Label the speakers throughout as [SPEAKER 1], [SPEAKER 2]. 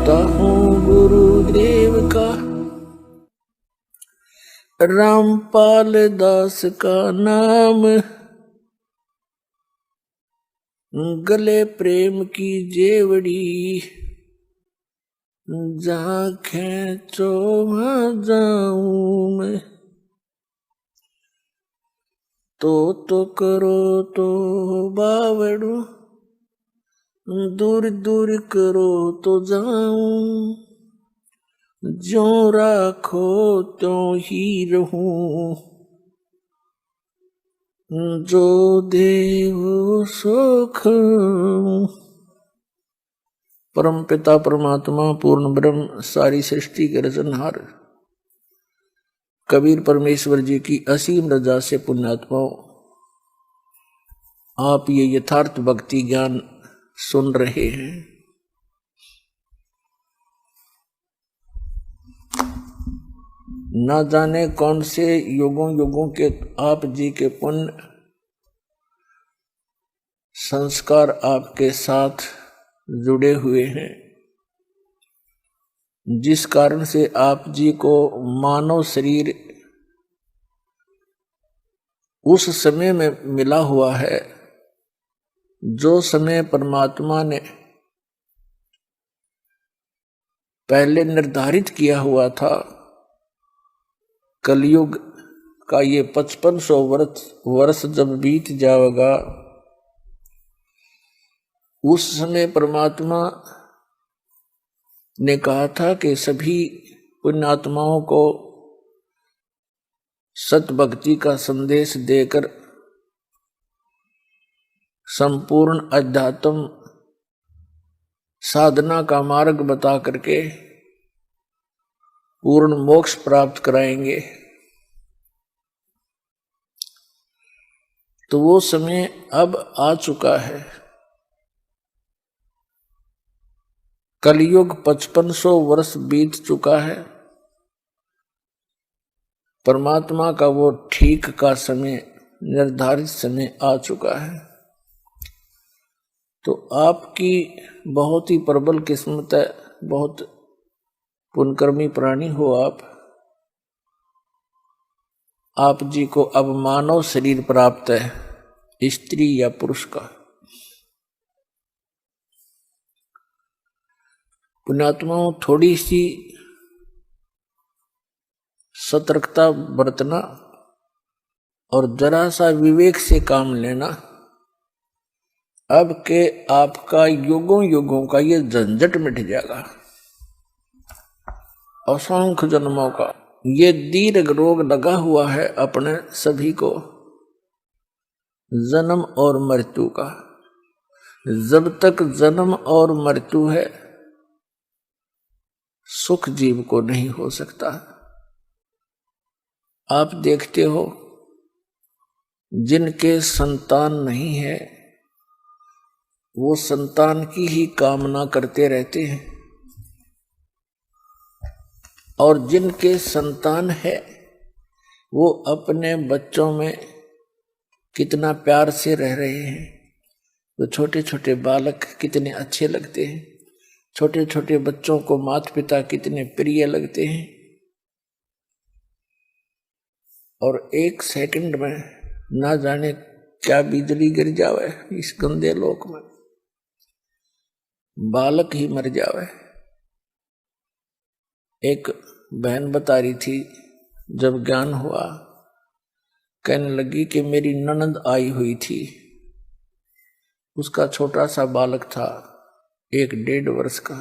[SPEAKER 1] गाता हूँ गुरुदेव का, रामपाल दास का नाम, गले प्रेम की जेवड़ी, जहाँ खेचो वहाँ जाऊं मैं। तो करो तो बावड़ू, दूर दूर करो तो जाऊं, ज्यों राखो त्यों ही रहूं, जो देव सो खाऊं। परम पिता परमात्मा पूर्ण ब्रह्म सारी सृष्टि के रचनहार कबीर परमेश्वर जी की असीम रजा से पुण्यात्माओं, आप ये यथार्थ भक्ति ज्ञान सुन रहे हैं। ना जाने कौन से युगों युगों के आप जी के पुण्य संस्कार आपके साथ जुड़े हुए हैं, जिस कारण से आप जी को मानव शरीर उस समय में मिला हुआ है जो समय परमात्मा ने पहले निर्धारित किया हुआ था। कलयुग का ये 5500 वर्ष जब बीत जाएगा, उस समय परमात्मा ने कहा था कि सभी पुण्यात्माओं को सतभक्ति का संदेश देकर संपूर्ण अध्यात्म साधना का मार्ग बता करके पूर्ण मोक्ष प्राप्त कराएंगे। तो वो समय अब आ चुका है। कलयुग 5500 वर्ष बीत चुका है। परमात्मा का वो ठीक का समय, निर्धारित समय आ चुका है। तो आपकी बहुत ही प्रबल किस्मत है, बहुत पुण्यकर्मी प्राणी हो आप जी को अब मानव शरीर प्राप्त है, स्त्री या पुरुष का। पुण्यात्माओं, थोड़ी सी सतर्कता बरतना और जरा सा विवेक से काम लेना, अब के आपका युगों युगों का ये झंझट मिट जाएगा। असंख्य जन्मों का ये दीर्घ रोग लगा हुआ है अपने सभी को, जन्म और मृत्यु का। जब तक जन्म और मृत्यु है, सुख जीव को नहीं हो सकता। आप देखते हो, जिनके संतान नहीं है वो संतान की ही कामना करते रहते हैं, और जिनके संतान है वो अपने बच्चों में कितना प्यार से रह रहे हैं। वो छोटे छोटे बालक कितने अच्छे लगते हैं, छोटे छोटे बच्चों को माता पिता कितने प्रिय लगते हैं। और एक सेकंड में ना जाने क्या बिजली गिर जावे इस गंदे लोक में, बालक ही मर जावे। एक बहन बता रही थी, जब ज्ञान हुआ, कहने लगी कि मेरी ननद आई हुई थी, उसका छोटा सा बालक था 1-1.5 वर्ष का।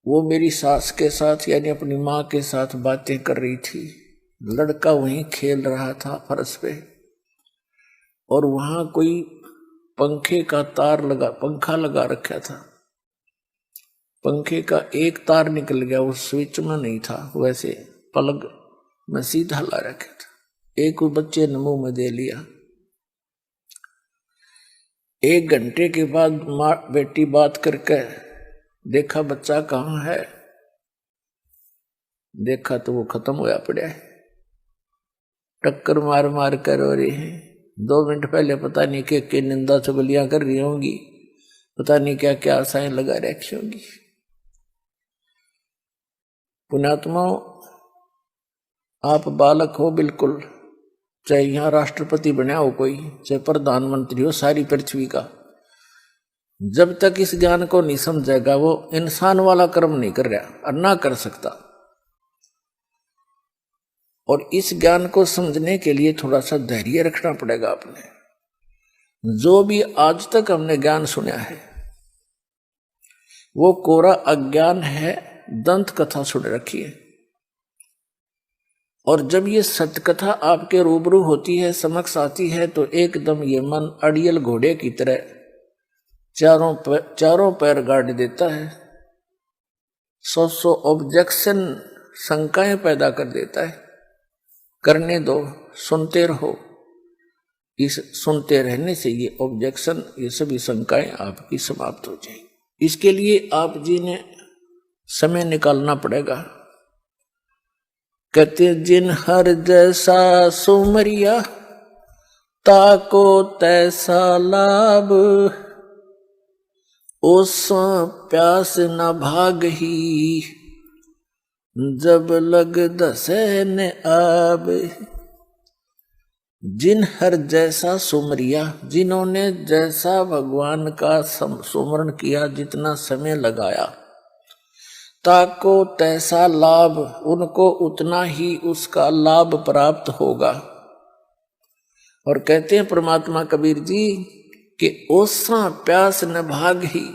[SPEAKER 1] वो मेरी सास के साथ यानी अपनी माँ के साथ बातें कर रही थी। लड़का वहीं खेल रहा था फर्श पे, और वहां कोई पंखे का पंखा लगा रखा था। पंखे का एक तार निकल गया, वो स्विच में नहीं था, वैसे प्लग में सीधा ला रखा था। एक बच्चे ने मुंह में दे लिया। 1 घंटे के बाद माँ बेटी बात करके देखा बच्चा कहाँ है, देखा तो वो खत्म होया पड़ा है, टक्कर मार मार कर रो रही है। 2 मिनट पहले पता नहीं के निंदा चुगलियां कर रही होंगी, पता नहीं क्या क्या आशाएं लगा रखी होंगी। पुण्यात्माओं, आप बालक हो बिल्कुल, चाहे यहां राष्ट्रपति बना हो कोई, चाहे प्रधानमंत्री हो सारी पृथ्वी का, जब तक इस ज्ञान को नहीं समझेगा वो इंसान वाला कर्म नहीं कर रहा और ना कर सकता। और इस ज्ञान को समझने के लिए थोड़ा सा धैर्य रखना पड़ेगा आपने। जो भी आज तक हमने ज्ञान सुना है वो कोरा अज्ञान है, दंत कथा सुन रखी है। और जब ये सत्य कथा आपके रूबरू होती है, समक्ष आती है, तो एकदम ये मन अड़ियल घोड़े की तरह चारों पैर गाड़ देता है, 100 ऑब्जेक्शन शंकाएं पैदा कर देता है। करने दो, सुनते रहो। इस सुनते रहने से ये ऑब्जेक्शन, ये सभी शंकाएं आपकी समाप्त हो जाएंगी। इसके लिए आप जी ने समय निकालना पड़ेगा। कहते जिन हर जैसा सुमरिया, ताको तैसा लाभ, उस प्यास न भाग ही, जब लग दसे न आब। जिन हर जैसा सुमरिया, जिन्होंने जैसा भगवान का सुमरण किया, जितना समय लगाया, ताको तैसा लाभ, उनको उतना ही उसका लाभ प्राप्त होगा। और कहते हैं परमात्मा कबीर जी कि ओसा प्यास न भाग ही,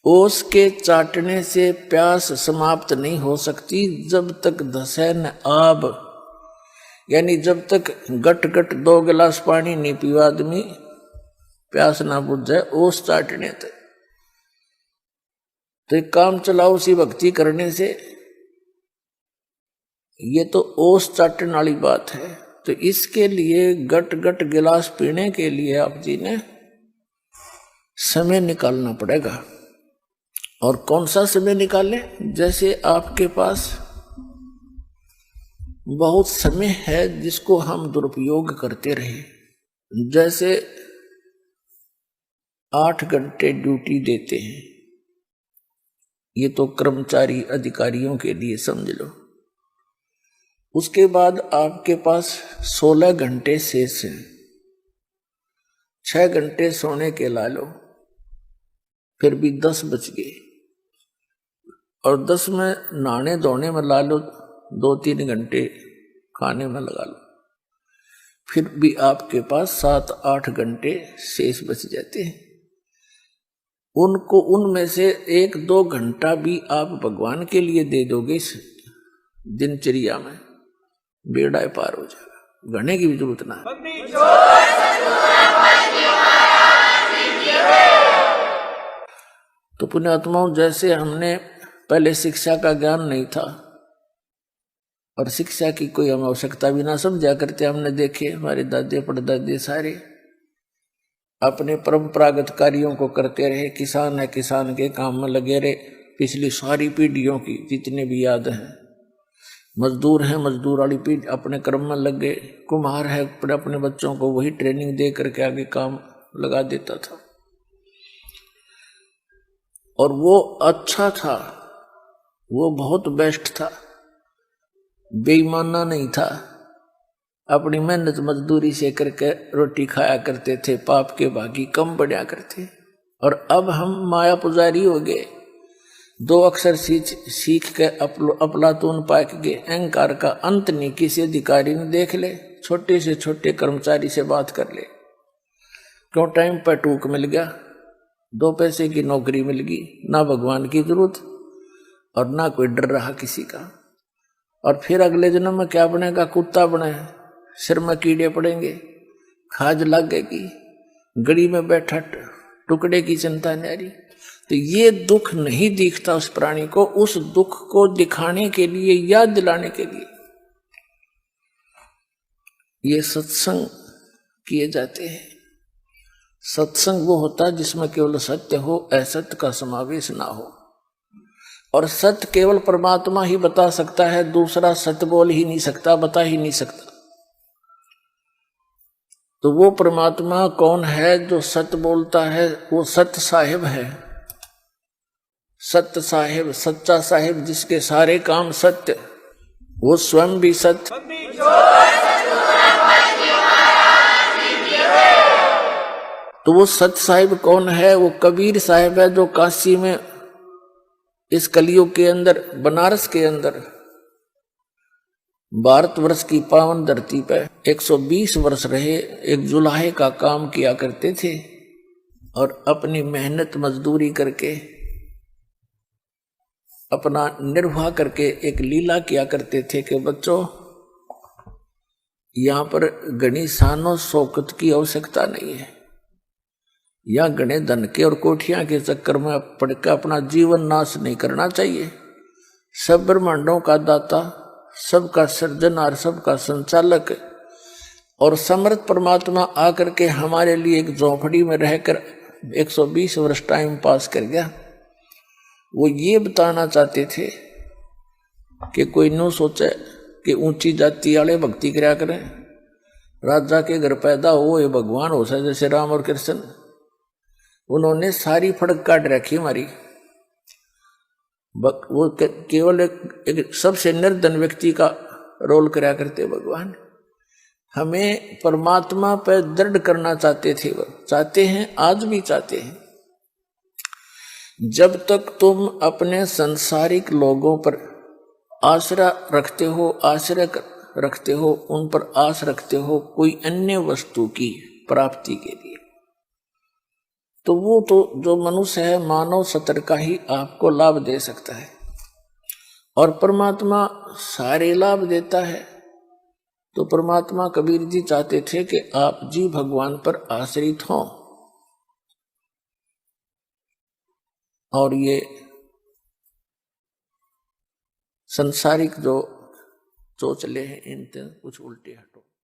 [SPEAKER 1] ओस के चाटने से प्यास समाप्त नहीं हो सकती जब तक धसे न आब, यानी जब तक गट गट 2 गिलास पानी नहीं पीवा आदमी, प्यास ना बुझ जाए ओस चाटने तक। तो एक काम चलाओ उसी भक्ति करने से, ये तो ओस चाटने वाली बात है। तो इसके लिए गट गट गिलास पीने के लिए आप जी ने समय निकालना पड़ेगा। और कौन सा समय निकालें? जैसे आपके पास बहुत समय है जिसको हम दुरुपयोग करते रहे, जैसे 8 घंटे ड्यूटी देते हैं, ये तो कर्मचारी अधिकारियों के लिए समझ लो। उसके बाद आपके पास 16 घंटे शेष हैं, 6 घंटे सोने के ला लो, फिर भी 10 बच गए। और 10 में नहाने धोने में ला लो, 2-3 घंटे खाने में लगा लो, फिर भी आपके पास 7-8 घंटे शेष बच जाते हैं। उनको, उनमें से 1-2 घंटा भी आप भगवान के लिए दे दोगे इस दिनचर्या में, बेड़ा पार हो जाएगा, गढ़ने की भी जरूरत ना है। तो पुण्यात्माओं, जैसे हमने पहले शिक्षा का ज्ञान नहीं था और शिक्षा की कोई हम आवश्यकता भी ना समझा करते, हमने देखे हमारे दादे परदादे सारे अपने परंपरागत कार्यों को करते रहे। किसान है, किसान के काम में लगे रहे, पिछली सारी पीढ़ियों की जितने भी याद हैं। मजदूर हैं, मजदूर वाली पीढ़ी अपने कर्म में लग गए। कुम्हार है, अपने बच्चों को वही ट्रेनिंग दे करके आगे काम लगा देता था। और वो अच्छा था, वो बहुत बेस्ट था, बेईमाना नहीं था, अपनी मेहनत मजदूरी से करके रोटी खाया करते थे, पाप के भागी कम बढ़िया करते। और अब हम माया पुजारी हो गए, 2 अक्षर सीख के अफलातून पाक गए। अहंकार का अंत नहीं, किसी अधिकारी ने देख ले, छोटे से छोटे कर्मचारी से बात कर ले, क्यों टाइम पर टूक मिल गया, 2 पैसे की नौकरी मिल गई, ना भगवान की जरूरत और ना कोई डर रहा किसी का। और फिर अगले जन्म में क्या बनेगा? कुत्ता बने, सिर में कीड़े पड़ेंगे, खाज लगेगी, गड़ी में बैठा टुकड़े की चिंता न्यारी। तो ये दुख नहीं दिखता उस प्राणी को, उस दुख को दिखाने के लिए, याद दिलाने के लिए ये सत्संग किए जाते हैं। सत्संग वो होता है जिसमें केवल सत्य हो, असत्य का समावेश ना हो। और सत्य केवल परमात्मा ही बता सकता है, दूसरा सत्य बोल ही नहीं सकता, बता ही नहीं सकता। तो वो परमात्मा कौन है जो सत्य बोलता है? वो सत्य साहिब है। सत्य साहिब, सच्चा साहिब, जिसके सारे काम सत्य, वो स्वयं भी सत्य। तो वो सत्य साहिब कौन है? वो कबीर साहिब है, जो काशी में इस कलयुग के अंदर, बनारस के अंदर, भारतवर्ष की पावन धरती पर 120 वर्ष रहे, एक जुलाहे का काम किया करते थे और अपनी मेहनत मजदूरी करके, अपना निर्वाह करके एक लीला किया करते थे कि बच्चों, यहां पर घनी शानो शौकत की आवश्यकता नहीं है, या घने धन के और कोठियां के चक्कर में पड़कर अपना जीवन नाश नहीं करना चाहिए। सब ब्रह्मांडों का दाता, सबका सृजनहार, सबका संचालक और समर्थ परमात्मा आकर के हमारे लिए एक झोंपड़ी में रहकर 120 वर्ष टाइम पास कर गया। वो ये बताना चाहते थे कि कोई नो सोचे कि ऊंची जाति वाले भक्ति कराया करें, राजा के घर पैदा हो ये भगवान हो सके, जैसे राम और कृष्ण। उन्होंने सारी फड़क काट रखी हमारी। वो केवल एक सबसे निर्धन व्यक्ति का रोल कराया करते भगवान। हमें परमात्मा पर दृढ़ करना चाहते थे, वो चाहते हैं, आज भी चाहते हैं। जब तक तुम अपने संसारिक लोगों पर आश्रय रखते हो, आश्रय रखते हो, उन पर आस रखते हो कोई अन्य वस्तु की प्राप्ति के लिए, तो वो तो जो मनुष्य है, मानव सत्र का ही आपको लाभ दे सकता है, और परमात्मा सारे लाभ देता है। तो परमात्मा कबीर जी चाहते थे कि आप जी भगवान पर आश्रित हों, और ये संसारिक जो चोचले हैं, इनसे कुछ उल्टे हटो।